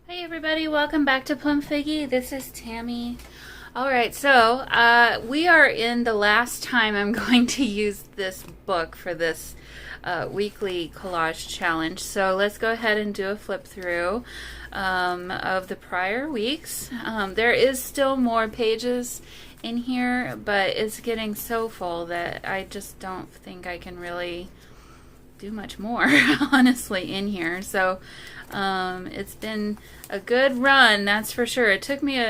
Hey everybody, welcome back to Plum Figgy. This is Tammy. Alright, so we are in the last time I'm going to use this book for this weekly collage challenge. So let's go ahead and do a flip through of the prior weeks. There is still more pages in here, but it's getting so full that I just don't think I can really do much more honestly in here. So it's been a good run, that's for sure. It took me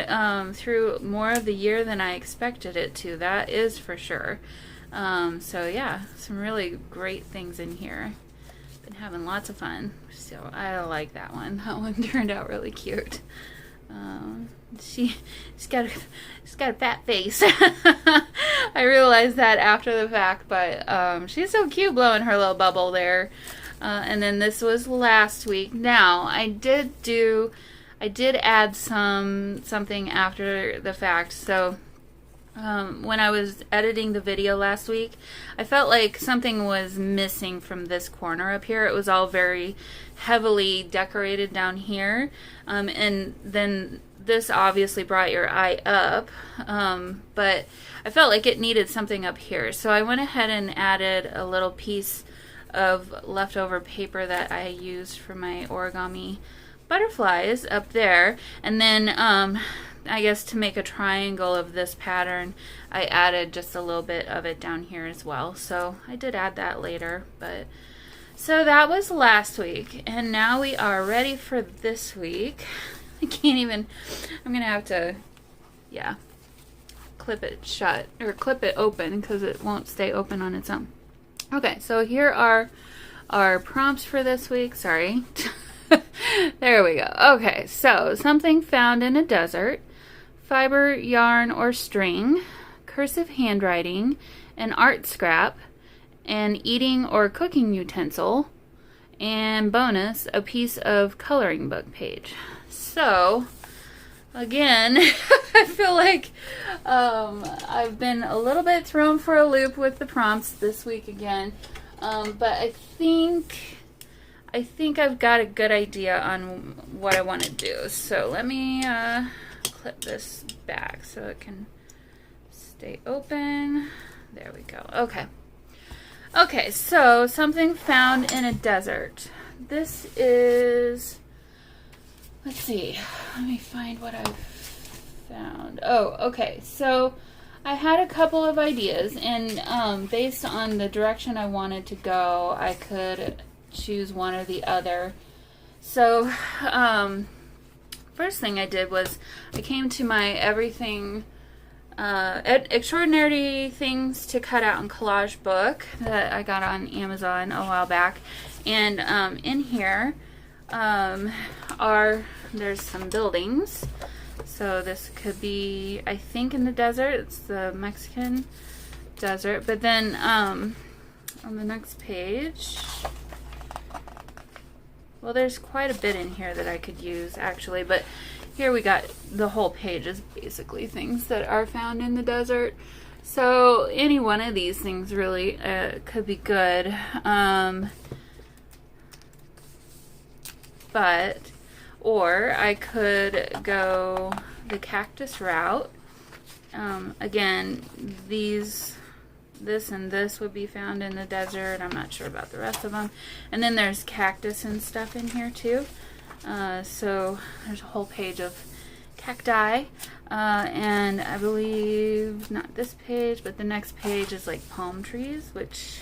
through more of the year than I expected it to, that is for sure. So yeah, some really great things in here. Been having lots of fun, so I like that one. That one turned out really cute. She's got a fat face. I realized that after the fact, but she's so cute blowing her little bubble there. And then this was last week. Now I did add something after the fact. So when I was editing the video last week, I felt like something was missing from this corner up here. It was all very heavily decorated down here, and then this obviously brought your eye up, but I felt like it needed something up here. So I went ahead and added a little piece of leftover paper that I used for my origami butterflies up there, and then I guess to make a triangle of this pattern I added just a little bit of it down here as well. So I did add that later, but so that was last week, and now we are ready for this week. I can't even, I'm gonna have to, yeah, clip it shut or clip it open because it won't stay open on its own. Okay, so here are our prompts for this week. Sorry. There we go. Okay, so something found in a desert, fiber, yarn, or string, cursive handwriting, an art scrap, an eating or cooking utensil, and bonus, a piece of coloring book page. So, again, I feel like I've been a little bit thrown for a loop with the prompts this week again, but I think I've got a good idea on what I want to do. So let me clip this back so it can stay open. There we go. Okay. Okay, so something found in a desert. This is, let's see, let me find what I've found. Oh, okay, so I had a couple of ideas, and based on the direction I wanted to go, I could choose one or the other. So first thing I did was I came to my everything extraordinary things to cut out in collage book that I got on Amazon a while back, and in here there's some buildings. So this could be, I think, in the desert. It's the Mexican desert. But then on the next page, well, there's quite a bit in here that I could use actually, but here we got the whole page is basically things that are found in the desert. So any one of these things really could be good. Or I could go the cactus route. Again, this and this would be found in the desert. I'm not sure about the rest of them. And then there's cactus and stuff in here too. So there's a whole page of cacti. And I believe, not this page, but the next page is like palm trees, which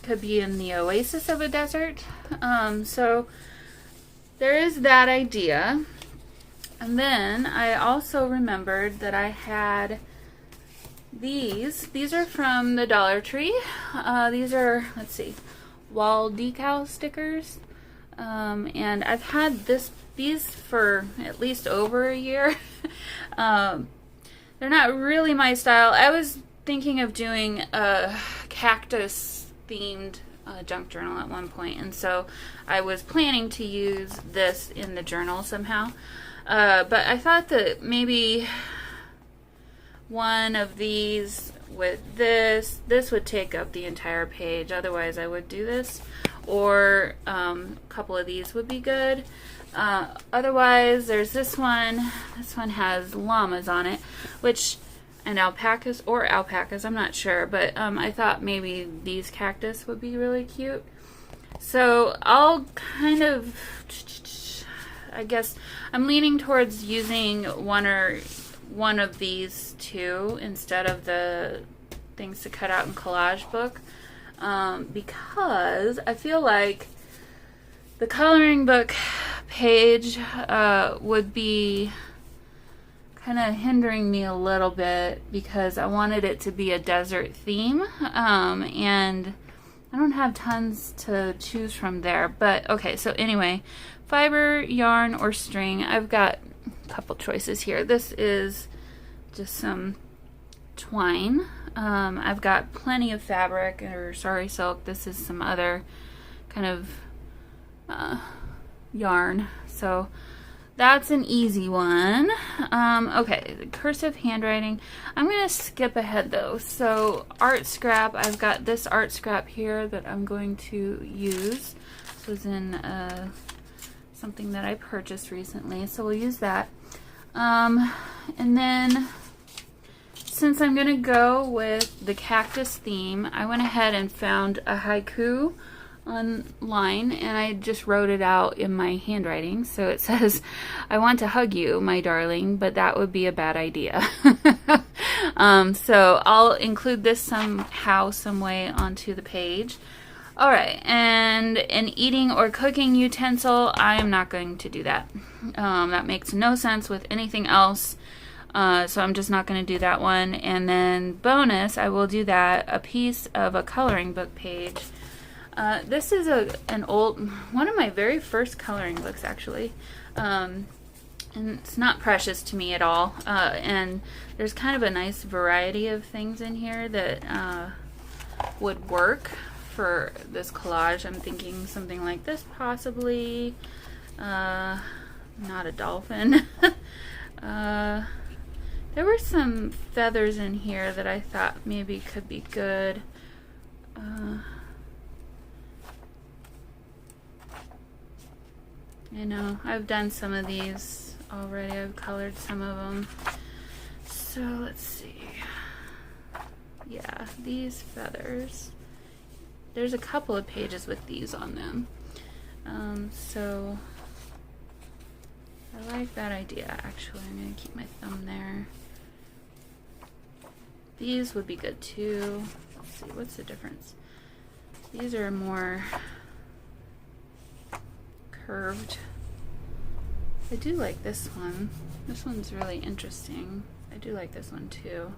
could be in the oasis of a desert. So there is that idea. And then I also remembered that I had these. These are from the Dollar Tree. These are, let's see, wall decal stickers. And I've had these for at least over a year. They're not really my style. I was thinking of doing a cactus themed junk journal at one point, and so I was planning to use this in the journal somehow, but I thought that maybe one of these with this. This would take up the entire page, otherwise I would do this. Or a couple of these would be good. Otherwise, there's this one. This one has llamas on it, and alpacas, I'm not sure, but I thought maybe these cactus would be really cute. So I'll kind of, I guess I'm leaning towards using one of these two instead of the things to cut out in Collage book, because I feel like the coloring book page would be kind of hindering me a little bit, because I wanted it to be a desert theme, and I don't have tons to choose from there. But okay, so anyway, fiber, yarn, or string. I've got a couple choices here. This is just some twine. I've got plenty of fabric, or sorry, silk. This is some other kind of yarn. So that's an easy one. Okay, the cursive handwriting. I'm going to skip ahead though. So art scrap, I've got this art scrap here that I'm going to use. This was in something that I purchased recently, so we'll use that. And then, since I'm going to go with the cactus theme, I went ahead and found a haiku online, and I just wrote it out in my handwriting. So it says, "I want to hug you, my darling, but that would be a bad idea." So I'll include this somehow, some way onto the page. All right, and an eating or cooking utensil, I am not going to do that. That makes no sense with anything else. So I'm just not going to do that one. And then bonus, I will do that, a piece of a coloring book page. This is an old, one of my very first coloring books, actually. And it's not precious to me at all. And there's kind of a nice variety of things in here that would work for this collage. I'm thinking something like this, possibly. Not a dolphin. There were some feathers in here that I thought maybe could be good. I know, I've done some of these already. I've colored some of them. So let's see. Yeah, these feathers. There's a couple of pages with these on them. So I like that idea, actually. I'm going to keep my thumb there. These would be good too. Let's see, what's the difference? These are more curved. I do like this one. This one's really interesting. I do like this one too.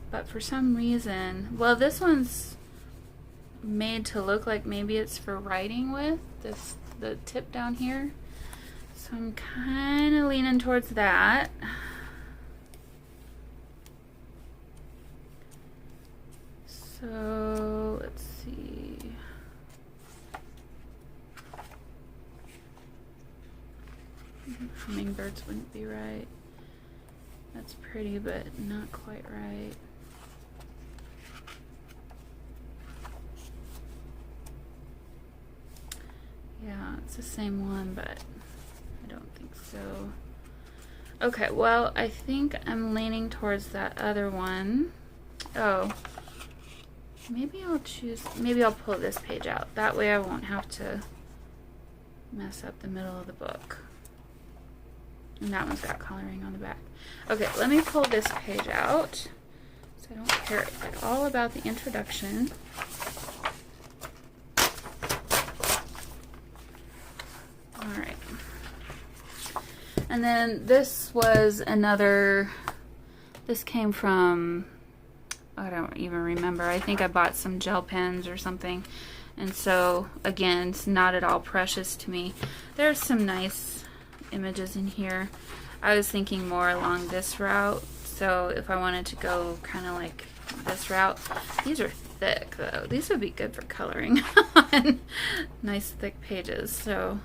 But for some reason, well, this one's made to look like maybe it's for writing with, the tip down here. So I'm kind of leaning towards that. So let's see. Hummingbirds wouldn't be right. That's pretty, but not quite right. Yeah, it's the same one, but I don't think so. Okay, well, I think I'm leaning towards that other one. Oh, maybe I'll pull this page out. That way I won't have to mess up the middle of the book. And that one's got coloring on the back. Okay, let me pull this page out. So I don't care at all about the introduction. Alright. And then this was this came from, I don't even remember. I think I bought some gel pens or something. And so, again, it's not at all precious to me. There's some nice images in here. I was thinking more along this route. So if I wanted to go kind of like this route, these are thick though. These would be good for coloring on nice thick pages. So,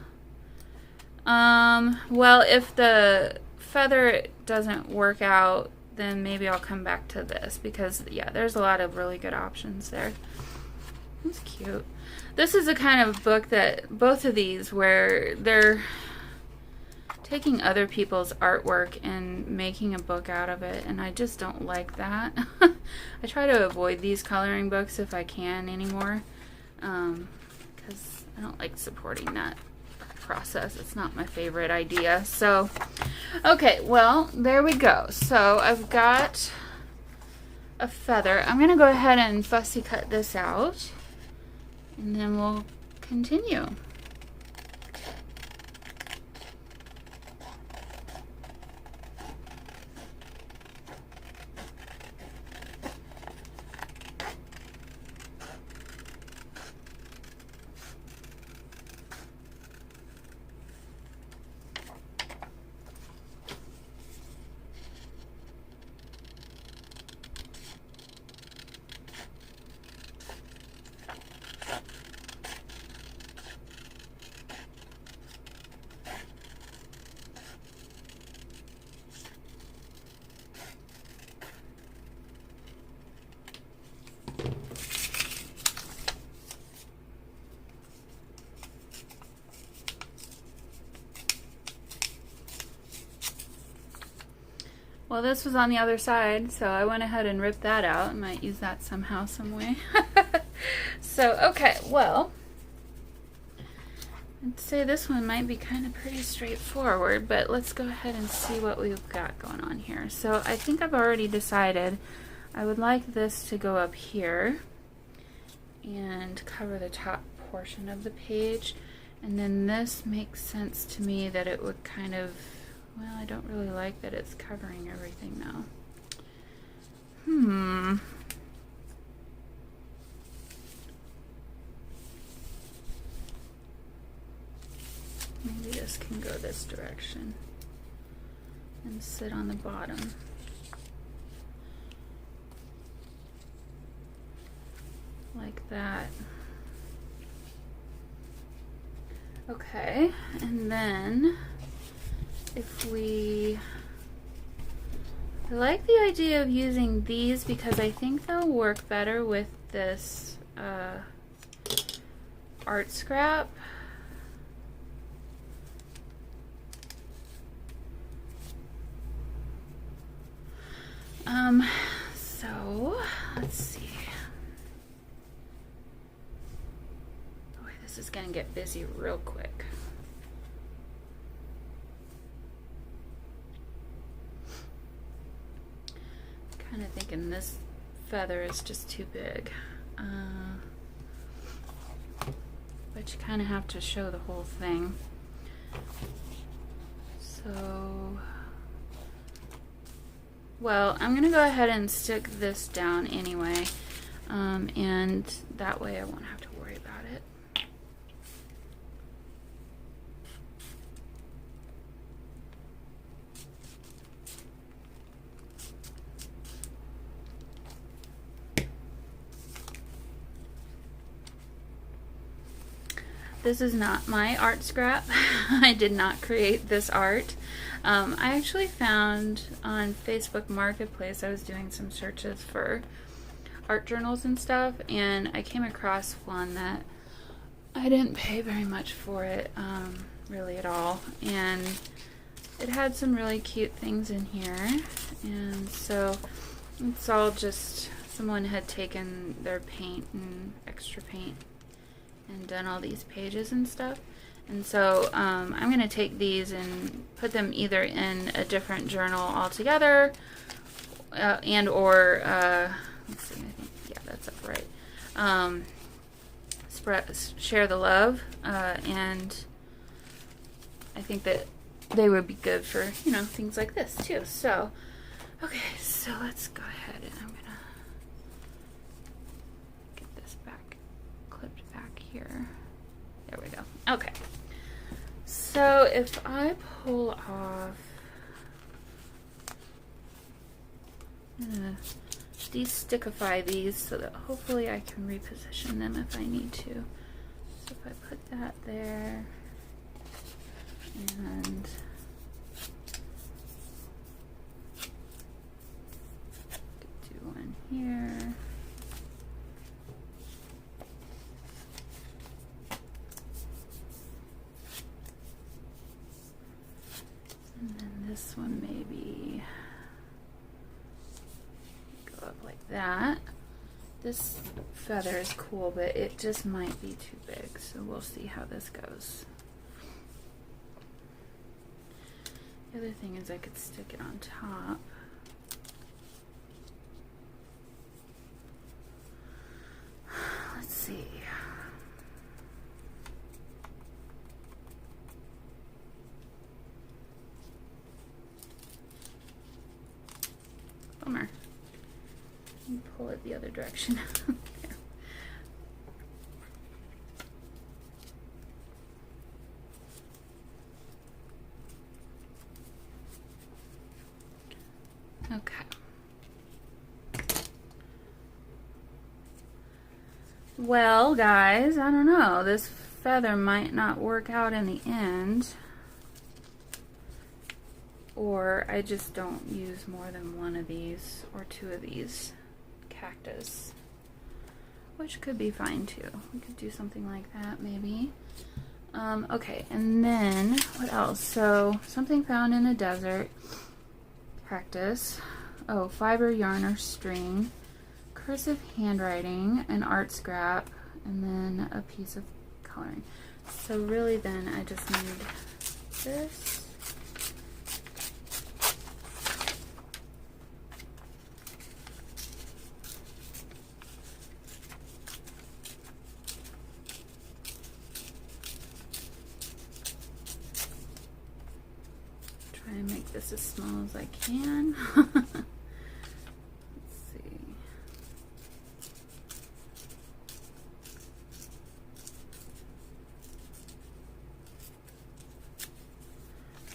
well, if the feather doesn't work out, then maybe I'll come back to this, because yeah, there's a lot of really good options there. That's cute. This is the kind of book that both of these where they're taking other people's artwork and making a book out of it, and I just don't like that. I try to avoid these coloring books if I can anymore, because I don't like supporting that process. It's not my favorite idea. So, okay, well, there we go. So I've got a feather. I'm going to go ahead and fussy cut this out, and then we'll continue. Well, this was on the other side, so I went ahead and ripped that out. I might use that somehow, some way. So, okay, well, I'd say this one might be kind of pretty straightforward, but let's go ahead and see what we've got going on here. So I think I've already decided I would like this to go up here and cover the top portion of the page, and then this makes sense to me that it would kind of, well, I don't really like that it's covering everything now. Maybe this can go this direction and sit on the bottom. Like that. Okay, and then if I like the idea of using these because I think they'll work better with this art scrap. So let's see. Boy, this is gonna get busy real quick. Kind of thinking this feather is just too big, but you kind of have to show the whole thing. So, well, I'm gonna go ahead and stick this down anyway, and that way I won't have to worry about it. This is not my art scrap. I did not create this art. I actually found on Facebook Marketplace, I was doing some searches for art journals and stuff, and I came across one that I didn't pay very much for it, really at all, and it had some really cute things in here, and so it's all just someone had taken their paint and extra paint and done all these pages and stuff. And so I'm going to take these and put them either in a different journal altogether, and or, let's see, I think, yeah, that's upright. Share the love, and I think that they would be good for, you know, things like this too. So, okay, so let's go ahead and I'm going to get this back, clipped back here. There we go. Okay. So if I pull off, I'm gonna de-stickify these so that hopefully I can reposition them if I need to. So if I put that there, and here. And then this one maybe go up like that. This feather is cool, but it just might be too big, so we'll see how this goes. The other thing is I could stick it on top. Let's see. Bummer. And pull it the other direction. Okay. Well, guys, I don't know. This feather might not work out in the end. Or I just don't use more than one of these or two of these cactus, which could be fine too. We could do something like that maybe. Okay, and then what else? So something found in a desert, cactus, oh, fiber yarn or string, cursive handwriting, an art scrap, and then a piece of coloring. So really then I just need this. Try and make this as small as I can. Let's see.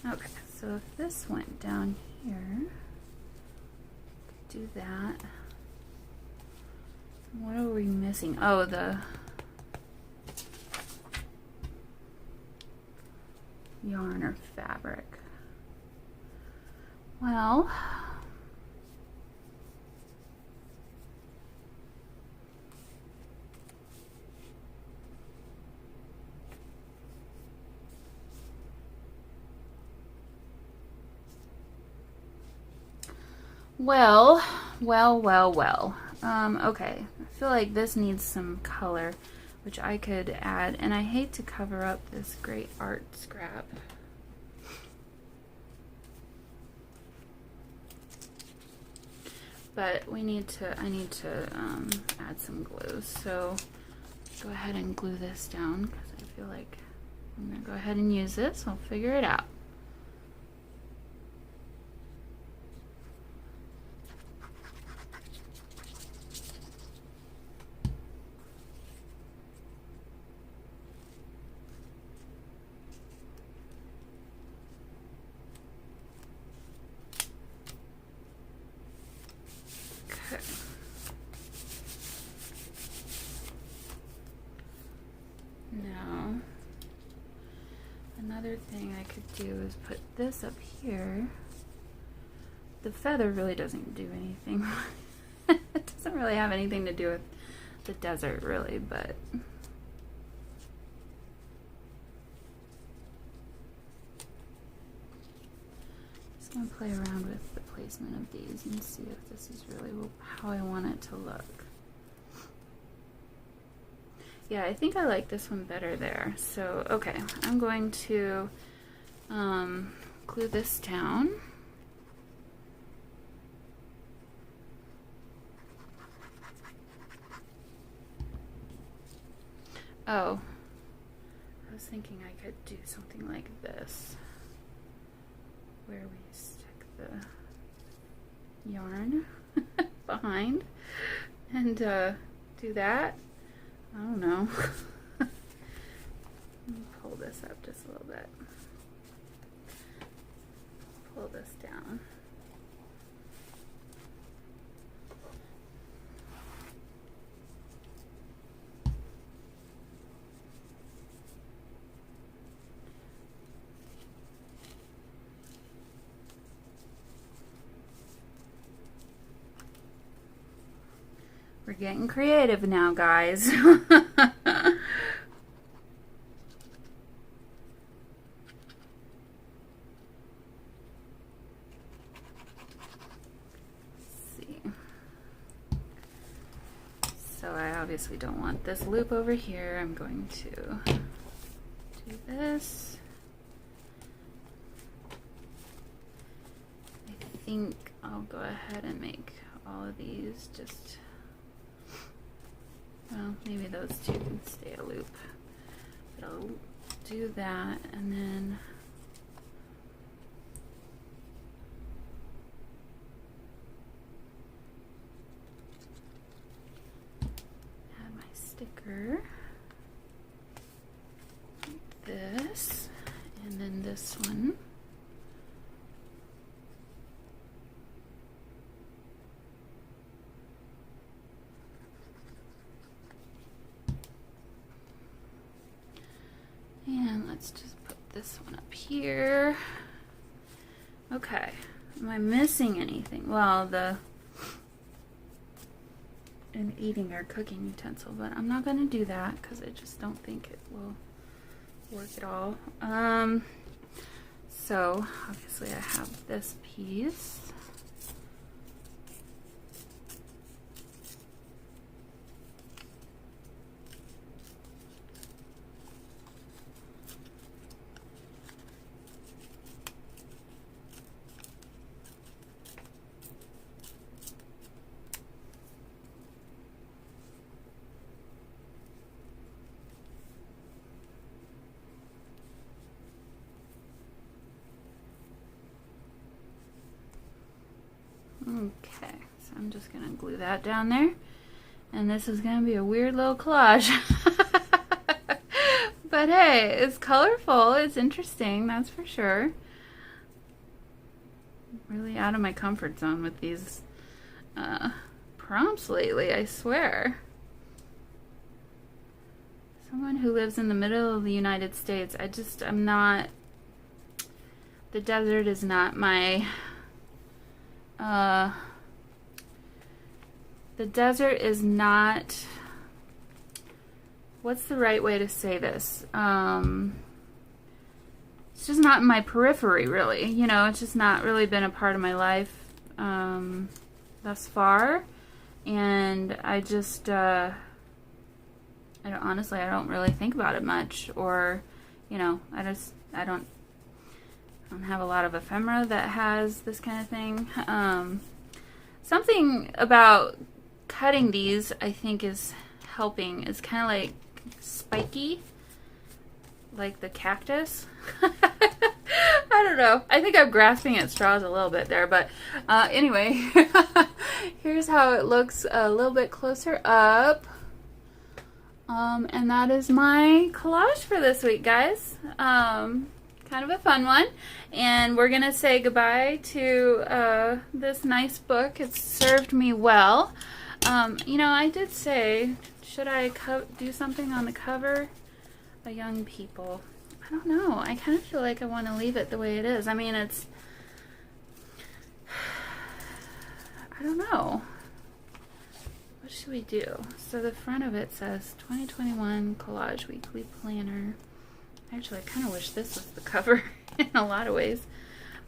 Okay, so if this went down here, do that. What are we missing? Oh, the yarn or fabric. Well, okay, I feel like this needs some color, which I could add, and I hate to cover up this great art scrap. But I need to add some glue, so go ahead and glue this down, because I feel like I'm going to go ahead and use this. I'll figure it out. Now, another thing I could do is put this up here. The feather really doesn't do anything. It doesn't really have anything to do with the desert, really, but just gonna play around with the placement of these and see if this is really how I want it to look. Yeah, I think I like this one better there. So, okay, I'm going to glue this down. Oh, I was thinking I could do something like this, where we stick the yarn behind and do that. I don't know. Let me pull this up just a little bit. Pull this down. getting creative now, guys. So I obviously don't want this loop over here. I'm going to do this. I think I'll go ahead and make all of these just, well, maybe those two can stay a loop. But I'll do that and then sticker like this, and then this one. And let's just put this one up here. Okay, am I missing anything? Well, an eating or cooking utensil, but I'm not going to do that because I just don't think it will work at all. So obviously I have this piece. Okay, so I'm just going to glue that down there. And this is going to be a weird little collage. But hey, it's colorful. It's interesting, that's for sure. I'm really out of my comfort zone with these prompts lately, I swear. Someone who lives in the middle of the United States, I'm not, the desert is not my... the desert is not, what's the right way to say this? It's just not in my periphery, really. You know, it's just not really been a part of my life thus far. And I just, honestly, I don't really think about it much. Or, you know, I don't have a lot of ephemera that has this kind of thing. Something about cutting these, I think, is helping. It's kind of like spiky, like the cactus. I don't know. I think I'm grasping at straws a little bit there, but anyway, here's how it looks a little bit closer up. And that is my collage for this week, guys. Kind of a fun one, and we're gonna say goodbye to this nice book. It's served me well. You know, I did say, should I do something on the cover? A young people. I don't know. I kind of feel like I want to leave it the way it is. I mean, it's, I don't know. What should we do? So the front of it says 2021 Collage Weekly Planner. Actually, I kind of wish this was the cover in a lot of ways.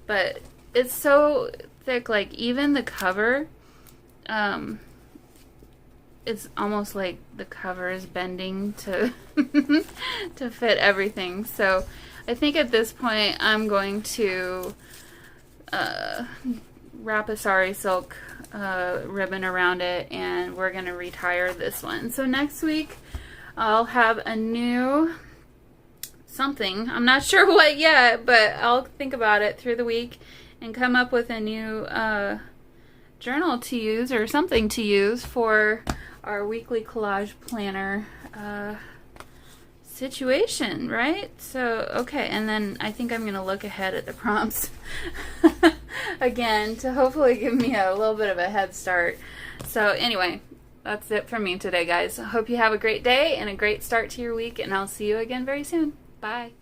But it's so thick, like even the cover, it's almost like the cover is bending to to fit everything. So I think at this point I'm going to wrap a sari silk ribbon around it, and we're going to retire this one. So next week I'll have a new something. I'm not sure what yet, but I'll think about it through the week and come up with a new journal to use or something to use for our weekly collage planner situation, right? So, okay, and then I think I'm going to look ahead at the prompts again to hopefully give me a little bit of a head start. So anyway, that's it for me today, guys. I hope you have a great day and a great start to your week, and I'll see you again very soon. Bye.